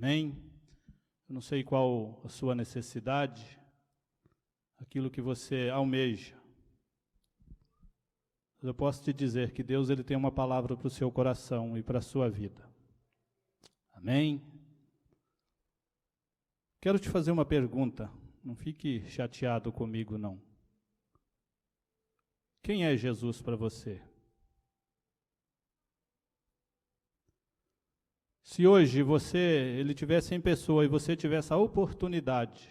Amém? Eu não sei qual a sua necessidade, aquilo que você almeja. Mas eu posso te dizer que Deus ele tem uma palavra para o seu coração e para a sua vida. Amém? Quero te fazer uma pergunta. Não fique chateado comigo, não. Quem é Jesus para você? Se hoje ele tivesse em pessoa e você tivesse a oportunidade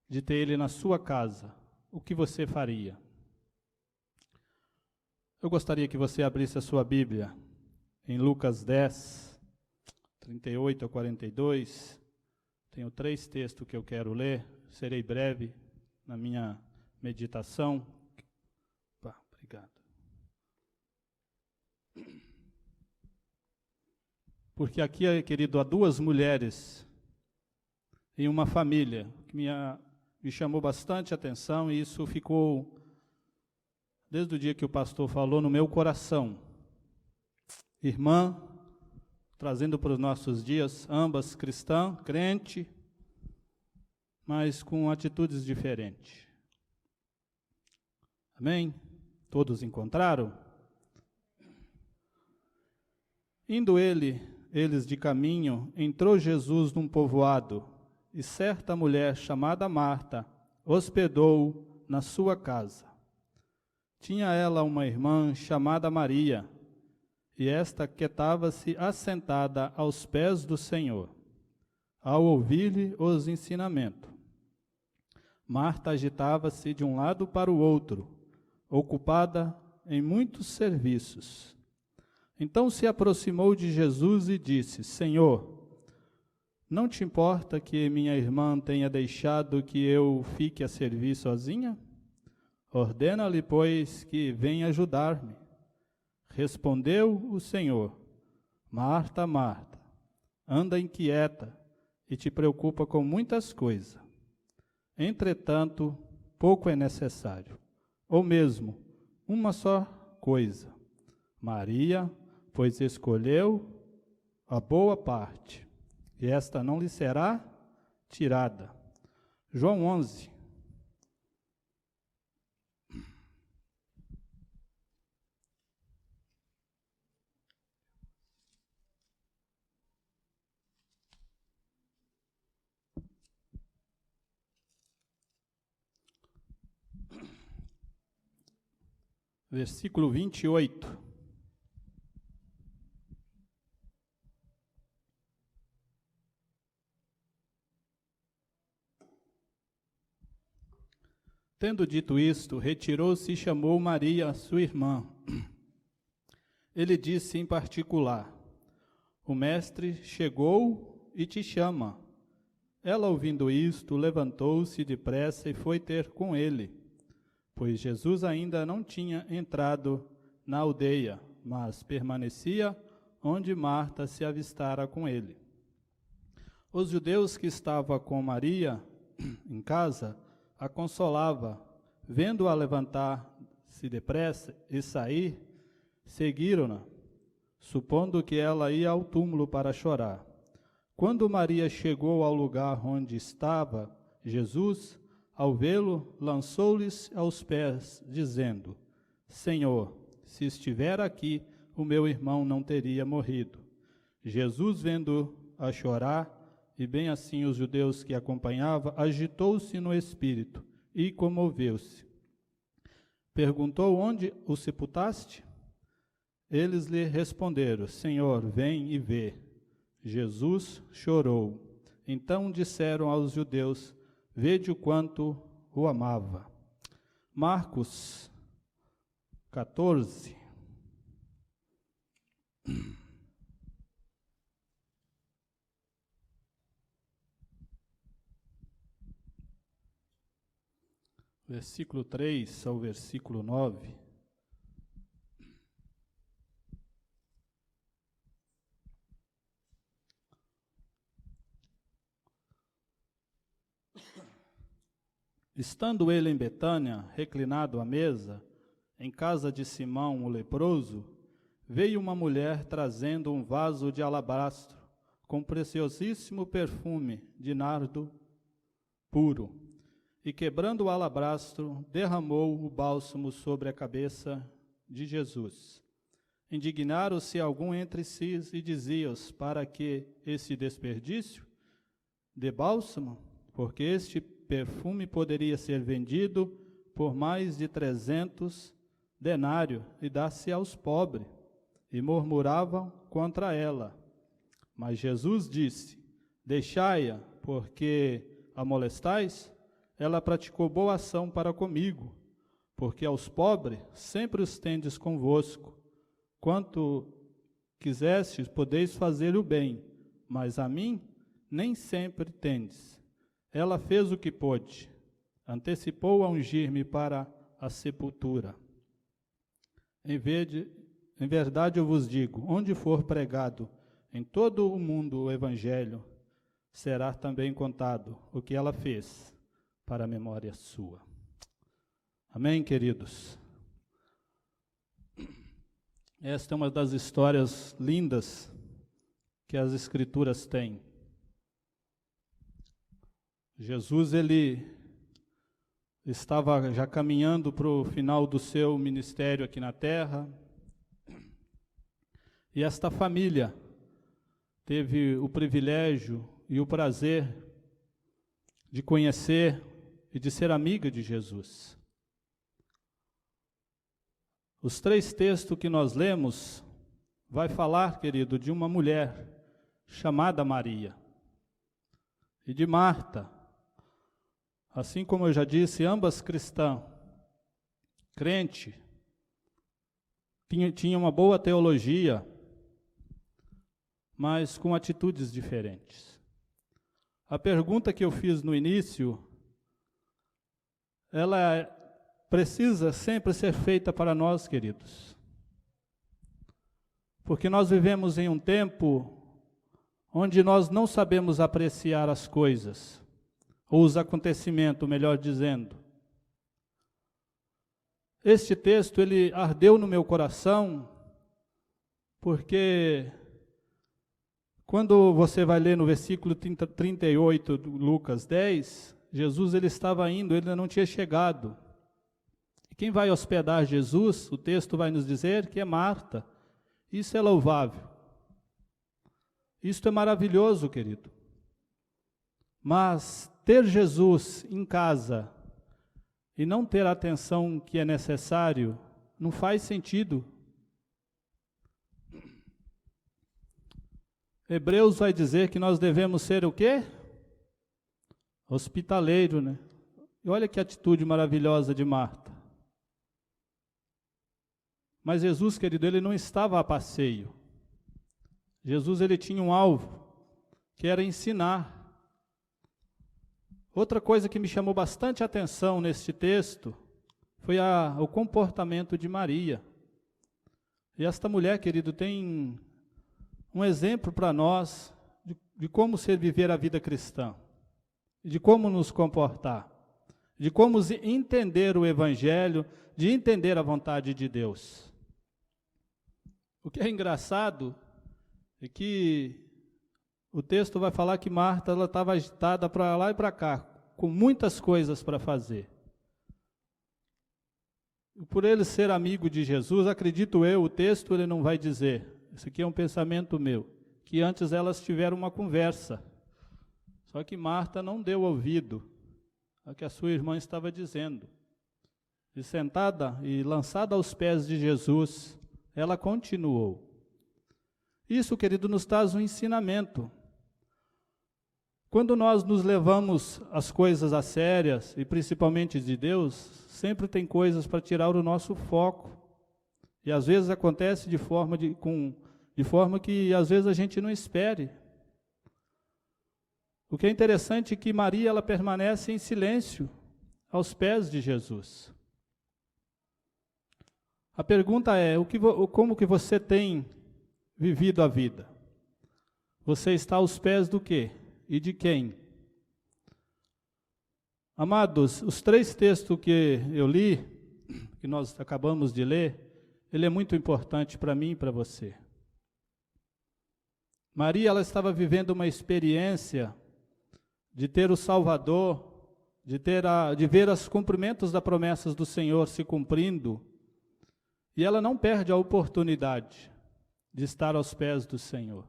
de ter ele na sua casa, o que você faria? Eu gostaria que você abrisse a sua Bíblia em Lucas 10, 38 a 42. Tenho 3 textos que eu quero ler, serei breve na minha meditação. Obrigado. Porque aqui, querido, há 2 mulheres em uma família que me chamou bastante atenção e isso ficou, desde o dia que o pastor falou, no meu coração. Irmã, trazendo para os nossos dias, ambas cristã, crente, mas com atitudes diferentes. Amém? Todos encontraram? Indo eles de caminho, entrou Jesus num povoado, e certa mulher chamada Marta hospedou na sua casa. Tinha ela uma irmã chamada Maria, e esta quietava-se assentada aos pés do Senhor, ao ouvir-lhe os ensinamentos. Marta agitava-se de um lado para o outro, ocupada em muitos serviços. Então se aproximou de Jesus e disse: Senhor, não te importa que minha irmã tenha deixado que eu fique a servir sozinha? Ordena-lhe, pois, que venha ajudar-me. Respondeu o Senhor: Marta, Marta, anda inquieta e te preocupa com muitas coisas. Entretanto, pouco é necessário, ou mesmo uma só coisa. Maria, pois escolheu a boa parte, e esta não lhe será tirada. João 11. Versículo 28. Tendo dito isto, retirou-se e chamou Maria, sua irmã. Ele disse em particular: O mestre chegou e te chama. Ela, ouvindo isto, levantou-se depressa e foi ter com ele, pois Jesus ainda não tinha entrado na aldeia, mas permanecia onde Marta se avistara com ele. Os judeus que estavam com Maria em casa a consolava, vendo-a levantar-se depressa e sair, seguiram-na, supondo que ela ia ao túmulo para chorar. Quando Maria chegou ao lugar onde estava Jesus, ao vê-lo, lançou-lhes aos pés, dizendo: Senhor, se estiver aqui, o meu irmão não teria morrido. Jesus, vendo-a chorar, e bem assim os judeus que acompanhavam, agitou-se no espírito e comoveu-se. Perguntou: Onde o sepultaste? Eles lhe responderam: Senhor, vem e vê. Jesus chorou. Então disseram aos judeus: Vede o quanto o amava. Marcos 14. Versículo 3 ao versículo 9. Estando ele em Betânia, reclinado à mesa, em casa de Simão o leproso, veio uma mulher trazendo um vaso de alabastro, com preciosíssimo perfume de nardo puro, e quebrando o alabastro, derramou o bálsamo sobre a cabeça de Jesus. Indignaram-se algum entre si e diziam: para que esse desperdício de bálsamo? Porque este perfume poderia ser vendido por mais de 300 denários e dar-se aos pobres. E murmuravam contra ela. Mas Jesus disse: deixai-a, porque a molestais? Ela praticou boa ação para comigo, porque aos pobres sempre os tendes convosco. Quanto quisestes, podeis fazer o bem, mas a mim nem sempre tendes. Ela fez o que pôde, antecipou a ungir-me para a sepultura. Em verdade eu vos digo, onde for pregado em todo o mundo o Evangelho, será também contado o que ela fez para a memória sua. Amém, queridos? Esta é uma das histórias lindas que as Escrituras têm. Jesus, ele estava já caminhando para o final do seu ministério aqui na terra, e esta família teve o privilégio e o prazer de conhecer e de ser amiga de Jesus. Os 3 textos que nós lemos vai falar, querido, de uma mulher chamada Maria e de Marta. Assim como eu já disse, ambas cristãs, crente, tinha uma boa teologia, mas com atitudes diferentes. A pergunta que eu fiz no início, ela precisa sempre ser feita para nós, queridos. Porque nós vivemos em um tempo onde nós não sabemos apreciar as coisas, ou os acontecimentos, melhor dizendo. Este texto, ele ardeu no meu coração, porque quando você vai ler no versículo 38 de Lucas 10, Jesus ele estava indo, ele ainda não tinha chegado. E quem vai hospedar Jesus, o texto vai nos dizer que é Marta. Isso é louvável. Isso é maravilhoso, querido. Mas ter Jesus em casa e não ter a atenção que é necessário, não faz sentido. Hebreus vai dizer que nós devemos ser o quê? Hospitaleiro, né? E olha que atitude maravilhosa de Marta. Mas Jesus, querido, ele não estava a passeio. Jesus, ele tinha um alvo, que era ensinar. Outra coisa que me chamou bastante atenção neste texto foi o comportamento de Maria. E esta mulher, querido, tem um exemplo para nós de como viver a vida cristã, de como nos comportar, de como entender o Evangelho, de entender a vontade de Deus. O que é engraçado é que o texto vai falar que Marta estava agitada para lá e para cá, com muitas coisas para fazer. Por ele ser amigo de Jesus, acredito eu, o texto ele não vai dizer, isso aqui é um pensamento meu, que antes elas tiveram uma conversa. Só que Marta não deu ouvido ao que a sua irmã estava dizendo. E sentada e lançada aos pés de Jesus, ela continuou. Isso, querido, nos traz um ensinamento. Quando nós nos levamos as coisas a sérias, e principalmente de Deus, sempre tem coisas para tirar o nosso foco. E às vezes acontece de forma que às vezes a gente não espere. O que é interessante é que Maria ela permanece em silêncio aos pés de Jesus. A pergunta é, como que você tem vivido a vida? Você está aos pés do quê? E de quem? Amados, os 3 textos que eu li, que nós acabamos de ler, ele é muito importante para mim e para você. Maria, ela estava vivendo uma experiência de ter o Salvador, de ver os cumprimentos das promessas do Senhor se cumprindo, e ela não perde a oportunidade de estar aos pés do Senhor.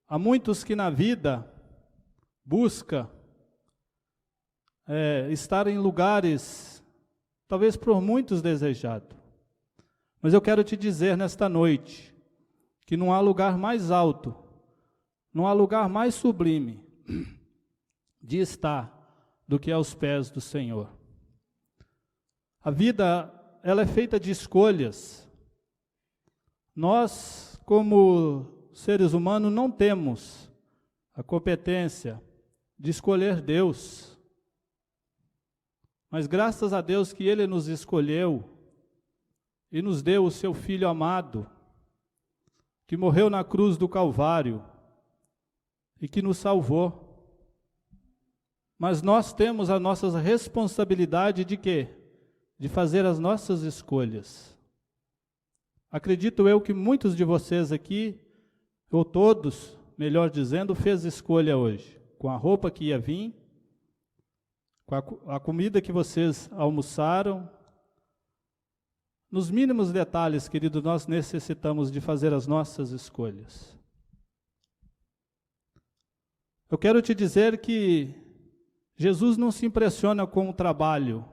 Há muitos que na vida buscam estar em lugares, talvez por muitos desejados. Mas eu quero te dizer nesta noite, que não há lugar mais alto, não há lugar mais sublime de estar do que aos pés do Senhor. A vida, ela é feita de escolhas. Nós, como seres humanos, não temos a competência de escolher Deus. Mas graças a Deus que Ele nos escolheu e nos deu o seu Filho amado, que morreu na cruz do Calvário e que nos salvou. Mas nós temos a nossa responsabilidade de quê? De fazer as nossas escolhas. Acredito eu que muitos de vocês aqui, ou todos, melhor dizendo, fez escolha hoje, com a roupa que ia vir, com a comida que vocês almoçaram. Nos mínimos detalhes, querido, nós necessitamos de fazer as nossas escolhas. Eu quero te dizer que Jesus não se impressiona com o trabalho,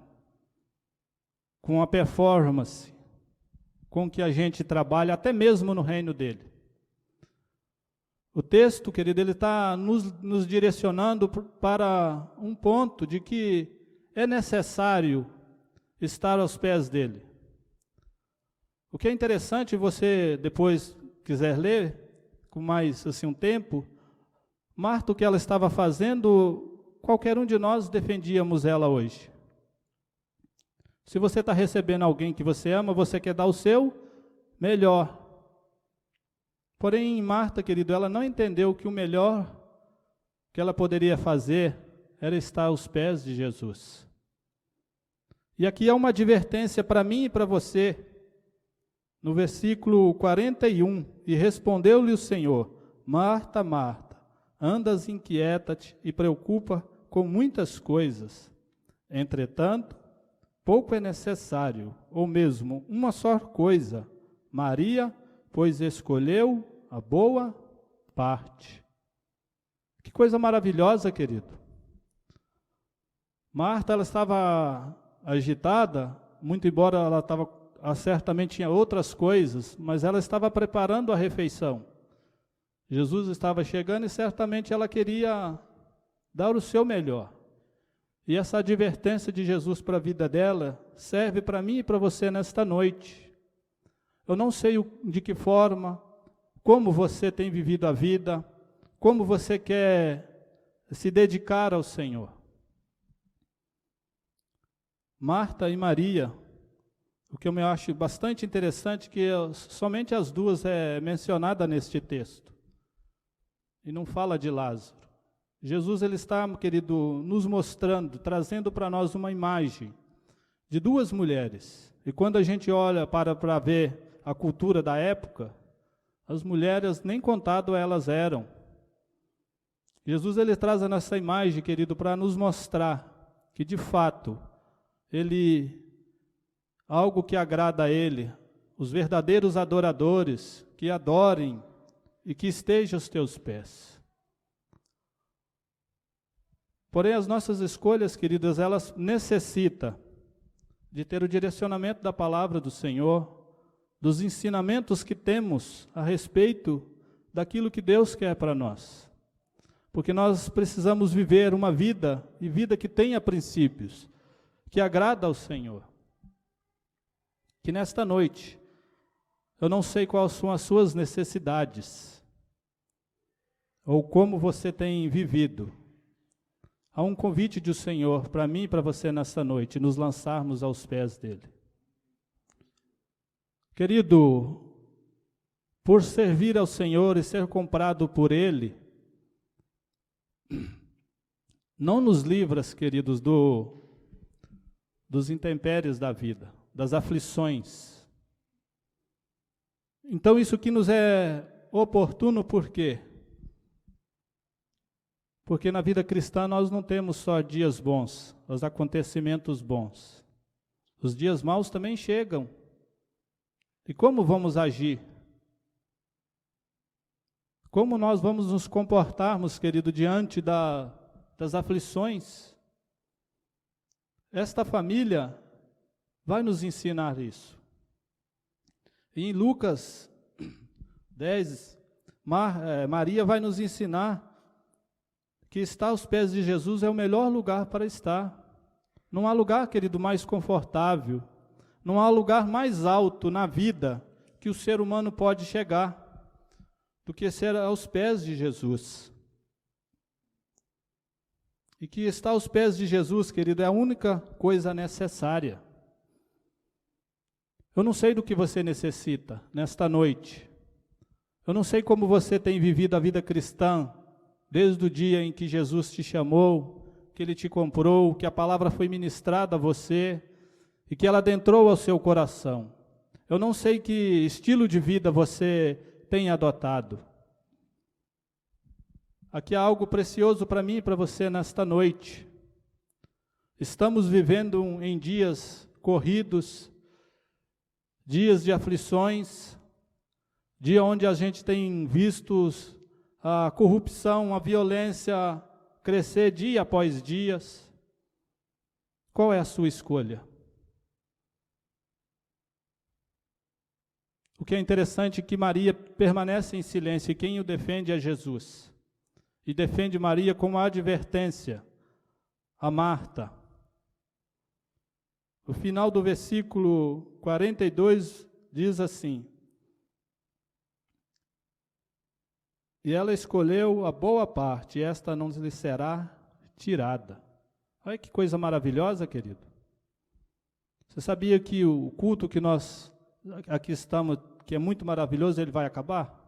com a performance, com que a gente trabalha, até mesmo no reino dele. O texto, querido, ele está nos direcionando para um ponto de que é necessário estar aos pés dele. O que é interessante, você depois quiser ler, com mais assim um tempo, Marta, o que ela estava fazendo, qualquer um de nós defendíamos ela hoje. Se você está recebendo alguém que você ama, você quer dar o seu melhor. Porém, Marta, querido, ela não entendeu que o melhor que ela poderia fazer era estar aos pés de Jesus. E aqui é uma advertência para mim e para você. No versículo 41, e respondeu-lhe o Senhor: Marta, Marta, andas inquieta-te e preocupa com muitas coisas. Entretanto, pouco é necessário, ou mesmo uma só coisa. Maria, pois escolheu a boa parte. Que coisa maravilhosa, querido. Marta, ela estava agitada, muito embora ela certamente tinha outras coisas, mas ela estava preparando a refeição. Jesus estava chegando e certamente ela queria dar o seu melhor. E essa advertência de Jesus para a vida dela serve para mim e para você nesta noite. Eu não sei de que forma, como você tem vivido a vida, como você quer se dedicar ao Senhor. Marta e Maria, o que eu me acho bastante interessante, que somente as duas é mencionada neste texto. E não fala de Lázaro. Jesus, ele está, querido, nos mostrando, trazendo para nós uma imagem de duas mulheres. E quando a gente olha para ver a cultura da época, as mulheres, nem contado elas eram. Jesus, ele traz nessa imagem, querido, para nos mostrar que, de fato, algo que agrada a Ele, os verdadeiros adoradores, que adorem e que estejam aos teus pés. Porém, as nossas escolhas, queridas, elas necessitam de ter o direcionamento da palavra do Senhor, dos ensinamentos que temos a respeito daquilo que Deus quer para nós. Porque nós precisamos viver uma vida, e vida que tenha princípios, que agrada ao Senhor. Que nesta noite, eu não sei quais são as suas necessidades, ou como você tem vivido. Há um convite do Senhor para mim e para você nesta noite, nos lançarmos aos pés dele. Querido, por servir ao Senhor e ser comprado por Ele, não nos livras, queridos, dos intempéries da vida, das aflições. Então isso que nos é oportuno por quê? Porque na vida cristã nós não temos só dias bons, os acontecimentos bons. Os dias maus também chegam. E como vamos agir? Como nós vamos nos comportarmos, querido, diante das aflições? Esta família vai nos ensinar isso. E em Lucas 10, Maria vai nos ensinar que estar aos pés de Jesus é o melhor lugar para estar. Não há lugar, querido, mais confortável, não há lugar mais alto na vida que o ser humano pode chegar do que ser aos pés de Jesus. E que estar aos pés de Jesus, querido, é a única coisa necessária. Eu não sei do que você necessita nesta noite. Eu não sei como você tem vivido a vida cristã, desde o dia em que Jesus te chamou, que Ele te comprou, que a palavra foi ministrada a você e que ela adentrou ao seu coração. Eu não sei que estilo de vida você tem adotado. Aqui há algo precioso para mim e para você nesta noite. Estamos vivendo em dias corridos, dias de aflições, dia onde a gente tem visto a corrupção, a violência crescer dia após dia. Qual é a sua escolha? O que é interessante é que Maria permanece em silêncio e quem o defende é Jesus. E defende Maria com uma advertência a Marta. O final do versículo 42 diz assim: e ela escolheu a boa parte, e esta não lhe será tirada. Olha que coisa maravilhosa, querido. Você sabia que o culto que nós aqui estamos, que é muito maravilhoso, ele vai acabar?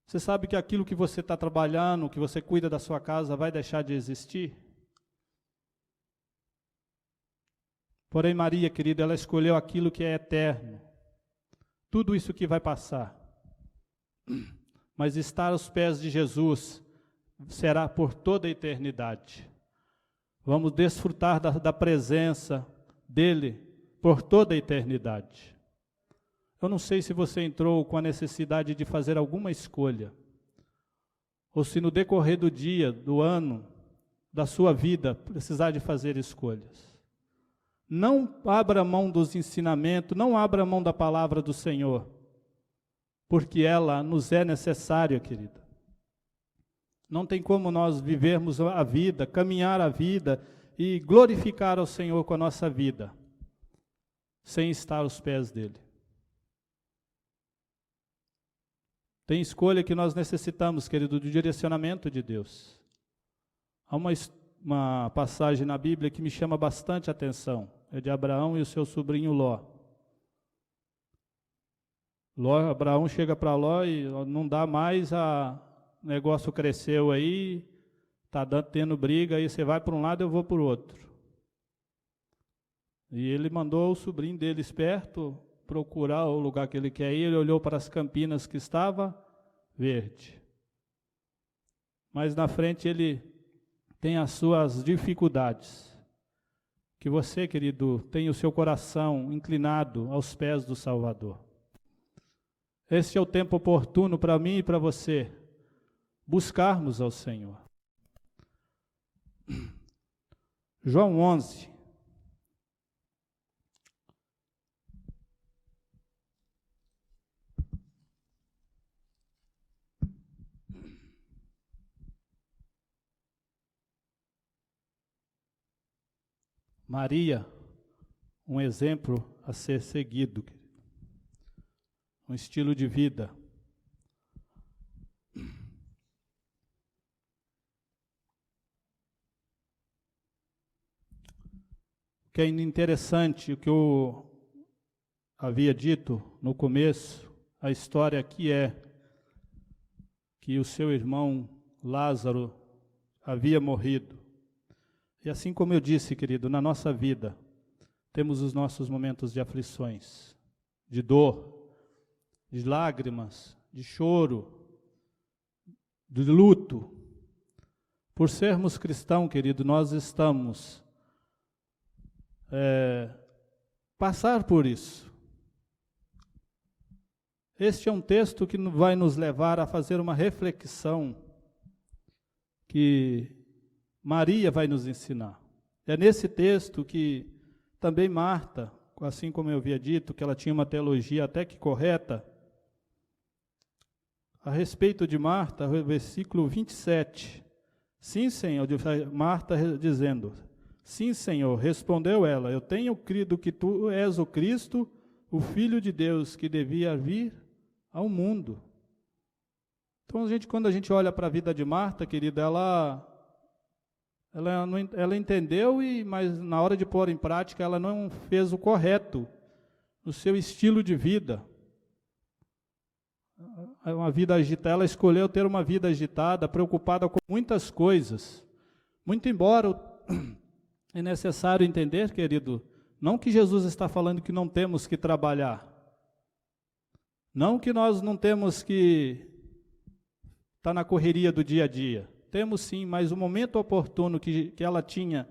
Você sabe que aquilo que você está trabalhando, que você cuida da sua casa, vai deixar de existir? Porém, Maria, querida, ela escolheu aquilo que é eterno. Tudo isso que vai passar. Mas estar aos pés de Jesus será por toda a eternidade. Vamos desfrutar da presença dEle por toda a eternidade. Eu não sei se você entrou com a necessidade de fazer alguma escolha, ou se no decorrer do dia, do ano, da sua vida, precisar de fazer escolhas. Não abra mão dos ensinamentos, não abra mão da palavra do Senhor, porque ela nos é necessária, querida. Não tem como nós vivermos a vida, caminhar a vida e glorificar ao Senhor com a nossa vida, sem estar aos pés dEle. Tem escolha que nós necessitamos, querido, do direcionamento de Deus. Há uma passagem na Bíblia que me chama bastante atenção. É de Abraão e o seu sobrinho Ló. Abraão chega para Ló e não dá mais, o negócio cresceu aí, está tendo briga, aí você vai para um lado, eu vou para o outro. E ele mandou o sobrinho dele esperto procurar o lugar que ele quer ir, ele olhou para as campinas que estava verde. Mas na frente ele tem as suas dificuldades. Que você, querido, tenha o seu coração inclinado aos pés do Salvador. Este é o tempo oportuno para mim e para você buscarmos ao Senhor. João 11. Maria, um exemplo a ser seguido, um estilo de vida. O que é interessante, o que eu havia dito no começo, a história aqui é que o seu irmão Lázaro havia morrido. E assim como eu disse, querido, na nossa vida, temos os nossos momentos de aflições, de dor, de lágrimas, de choro, de luto. Por sermos cristãos, querido, nós estamos passar por isso. Este é um texto que vai nos levar a fazer uma reflexão que Maria vai nos ensinar. É nesse texto que também Marta, assim como eu havia dito, que ela tinha uma teologia até que correta, a respeito de Marta, versículo 27. Sim, Senhor, Marta dizendo, sim, Senhor, respondeu ela, eu tenho crido que tu és o Cristo, o Filho de Deus, que devia vir ao mundo. Então, quando a gente olha para a vida de Marta, querida, ela entendeu, mas na hora de pôr em prática, ela não fez o correto no seu estilo de vida. Uma vida agitada, ela escolheu ter uma vida agitada, preocupada com muitas coisas. Muito embora é necessário entender, querido, não que Jesus está falando que não temos que trabalhar, não que nós não temos que estar na correria do dia a dia. Temos sim, mas o momento oportuno que ela tinha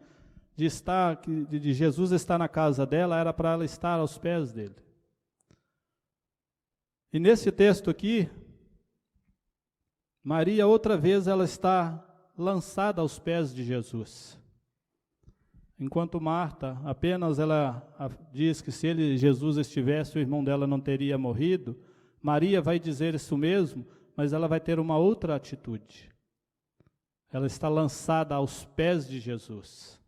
de Jesus estar na casa dela, era para ela estar aos pés dele. E nesse texto aqui, Maria, outra vez, ela está lançada aos pés de Jesus. Enquanto Marta, apenas ela diz que se Jesus estivesse, o irmão dela não teria morrido, Maria vai dizer isso mesmo, mas ela vai ter uma outra atitude. Ela está lançada aos pés de Jesus.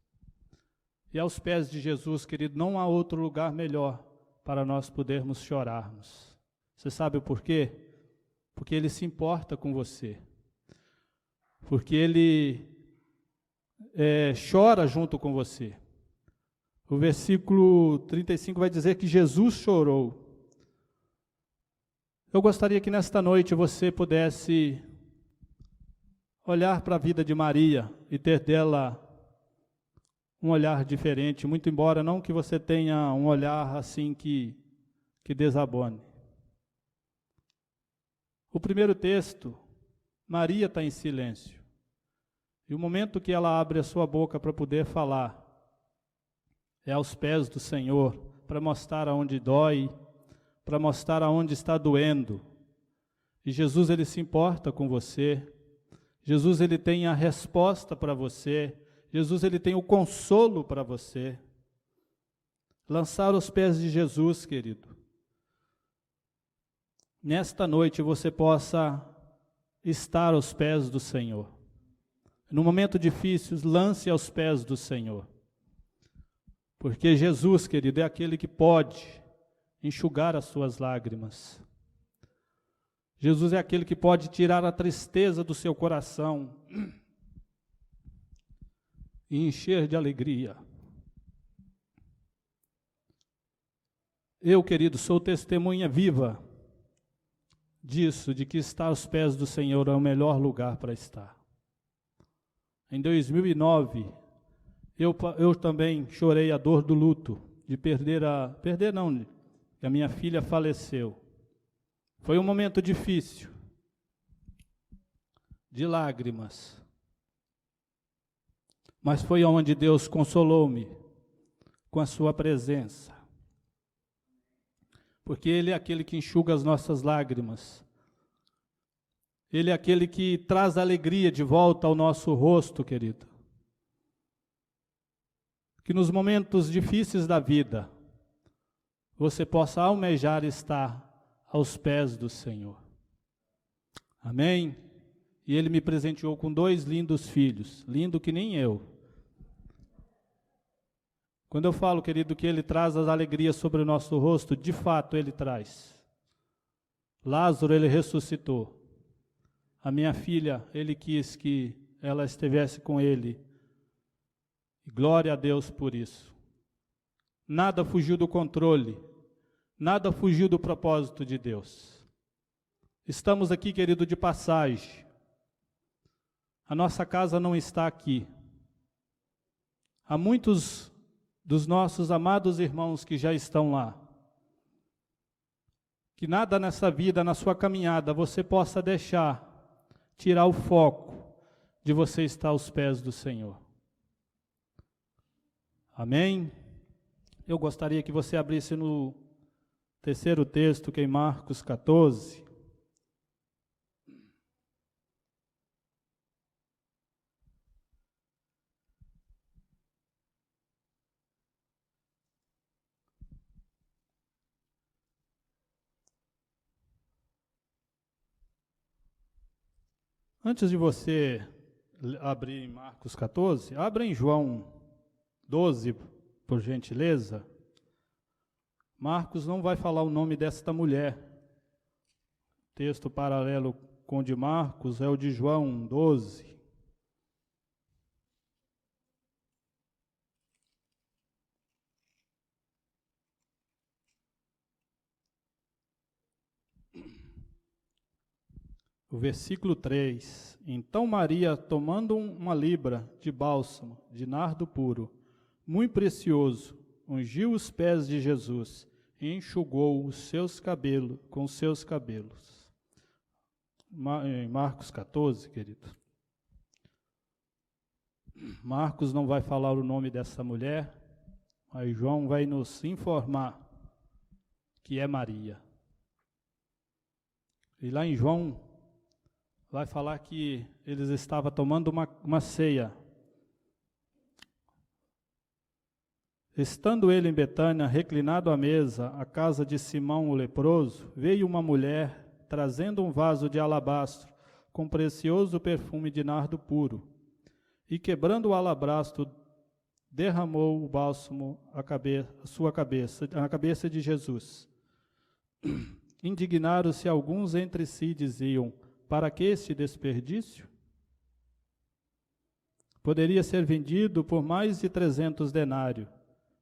E aos pés de Jesus, querido, não há outro lugar melhor para nós podermos chorarmos. Você sabe o porquê? Porque Ele se importa com você. Porque Ele chora junto com você. O versículo 35 vai dizer que Jesus chorou. Eu gostaria que nesta noite você pudesse olhar para a vida de Maria e ter dela um olhar diferente, muito embora não que você tenha um olhar assim que desabone. O primeiro texto, Maria está em silêncio. E o momento que ela abre a sua boca para poder falar, é aos pés do Senhor, para mostrar aonde dói, para mostrar aonde está doendo. E Jesus, Ele se importa com você. Jesus, Ele tem a resposta para você. Jesus, Ele tem o consolo para você. Lançar aos pés de Jesus, querido. Nesta noite você possa estar aos pés do Senhor. No momento difícil, lance aos pés do Senhor. Porque Jesus, querido, é aquele que pode enxugar as suas lágrimas. Jesus é aquele que pode tirar a tristeza do seu coração e encher de alegria. Eu, querido, sou testemunha viva disso, de que estar aos pés do Senhor é o melhor lugar para estar. Em 2009, eu também chorei a dor do luto, de que a minha filha faleceu. Foi um momento difícil, de lágrimas, mas foi onde Deus consolou-me com a sua presença. Porque Ele é aquele que enxuga as nossas lágrimas. Ele é aquele que traz alegria de volta ao nosso rosto, querido. Que nos momentos difíceis da vida, você possa almejar estar aos pés do Senhor. Amém? E Ele me presenteou com 2 lindos filhos, lindo que nem eu. Quando eu falo, querido, que Ele traz as alegrias sobre o nosso rosto, de fato Ele traz. Lázaro, Ele ressuscitou. A minha filha, Ele quis que ela estivesse com Ele. E glória a Deus por isso. Nada fugiu do controle. Nada fugiu do propósito de Deus. Estamos aqui, querido, de passagem. A nossa casa não está aqui. Há muitos dos nossos amados irmãos que já estão lá, que nada nessa vida, na sua caminhada, você possa deixar, tirar o foco de você estar aos pés do Senhor. Amém? Eu gostaria que você abrisse no terceiro texto, que é em Marcos 14. Antes de você abrir em Marcos 14, abra em João 12, por gentileza. Marcos não vai falar o nome desta mulher. Texto paralelo com o de Marcos é o de João 12. O versículo 3. Então Maria, tomando uma libra de bálsamo, de nardo puro, muito precioso, ungiu os pés de Jesus e enxugou os seus cabelos com os seus cabelos. Em Marcos 14, querido. Marcos não vai falar o nome dessa mulher, mas João vai nos informar que é Maria. E lá em João vai falar que eles estavam tomando uma ceia. Estando ele em Betânia, reclinado à mesa, à casa de Simão o leproso, veio uma mulher trazendo um vaso de alabastro com precioso perfume de nardo puro, e quebrando o alabastro, derramou o bálsamo na cabeça de Jesus. Indignaram-se alguns entre si, diziam: para que este desperdício? Poderia ser vendido por mais de 300 denários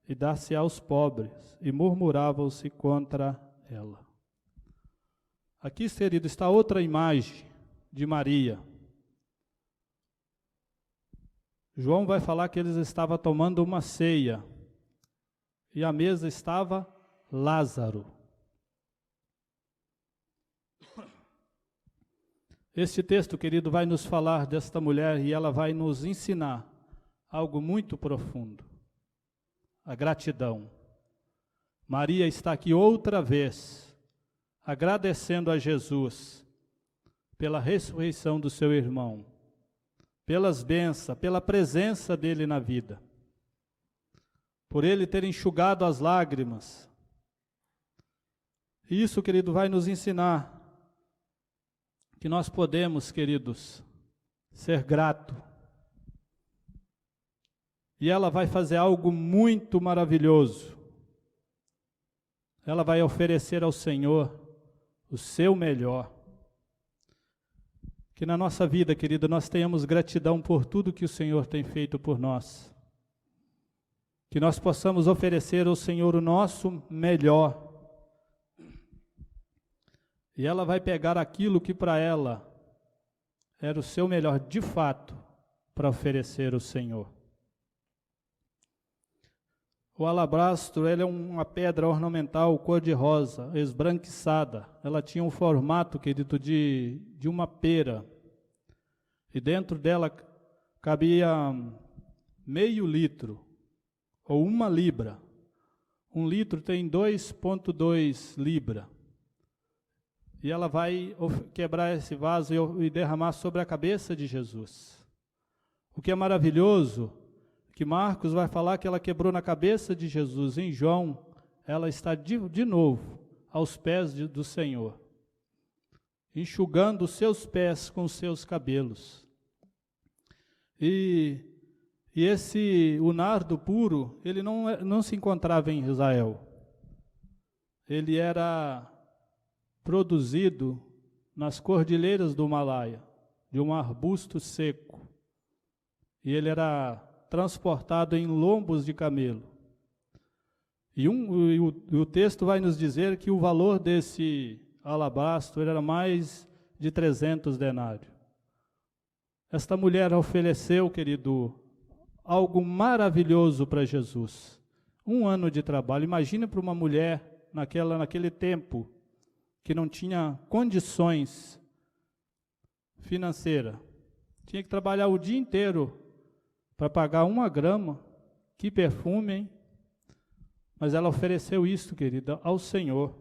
e dar-se aos pobres, e murmuravam-se contra ela. Aqui, querido, está outra imagem de Maria. João vai falar que eles estavam tomando uma ceia, e à mesa estava Lázaro. Este texto, querido, vai nos falar desta mulher e ela vai nos ensinar algo muito profundo: a gratidão. Maria está aqui outra vez, agradecendo a Jesus pela ressurreição do seu irmão, pelas bênçãos, pela presença dele na vida, por ele ter enxugado as lágrimas. E isso, querido, vai nos ensinar que nós podemos, queridos, ser grato. E ela vai fazer algo muito maravilhoso. Ela vai oferecer ao Senhor o seu melhor. Que na nossa vida, querido, nós tenhamos gratidão por tudo que o Senhor tem feito por nós. Que nós possamos oferecer ao Senhor o nosso melhor. E ela vai pegar aquilo que para ela era o seu melhor, de fato, para oferecer ao Senhor. O alabastro, ele é uma pedra ornamental cor-de-rosa, esbranquiçada. Ela tinha um formato, querido, de uma pera. E dentro dela cabia meio litro, ou 1 libra. 1 litro tem 2,2 libras. E ela vai quebrar esse vaso e derramar sobre a cabeça de Jesus. O que é maravilhoso, que Marcos vai falar que ela quebrou na cabeça de Jesus. Em João, ela está de novo aos pés do Senhor, enxugando os seus pés com os seus cabelos. E o nardo puro, ele não se encontrava em Israel. Ele era produzido nas cordilheiras do Himalaia, de um arbusto seco. E ele era transportado em lombos de camelo. E o texto vai nos dizer que o valor desse alabastro era mais de 300 denários. Esta mulher ofereceu, querido, algo maravilhoso para Jesus. 1 ano de trabalho. Imagine para uma mulher naquele tempo, que não tinha condições financeiras, tinha que trabalhar o dia inteiro para pagar 1 grama, que perfume, hein? Mas ela ofereceu isso, querida, ao Senhor.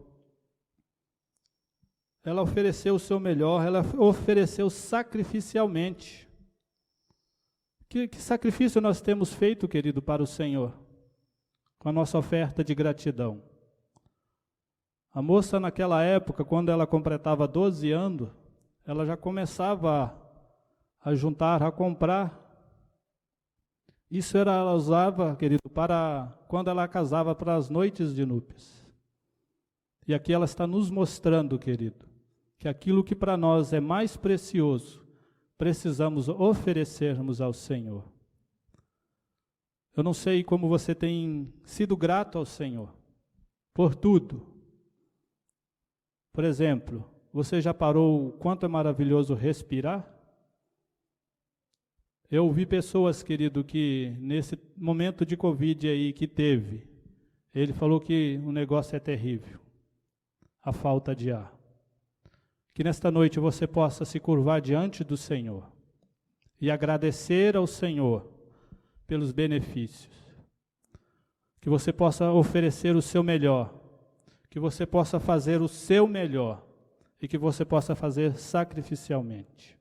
Ela ofereceu o seu melhor, ela ofereceu sacrificialmente. Que sacrifício nós temos feito, querido, para o Senhor? Com a nossa oferta de gratidão. A moça naquela época, quando ela completava 12 anos, ela já começava a juntar, a comprar. Isso ela usava, querido, para quando ela casava, para as noites de núpcias. E aqui ela está nos mostrando, querido, que aquilo que para nós é mais precioso, precisamos oferecermos ao Senhor. Eu não sei como você tem sido grato ao Senhor, por tudo. Por exemplo, você já parou o quanto é maravilhoso respirar? Eu ouvi pessoas, querido, que nesse momento de Covid aí que teve, ele falou que o negócio é terrível, a falta de ar. Que nesta noite você possa se curvar diante do Senhor e agradecer ao Senhor pelos benefícios. Que você possa oferecer o seu melhor, que você possa fazer o seu melhor e que você possa fazer sacrificialmente.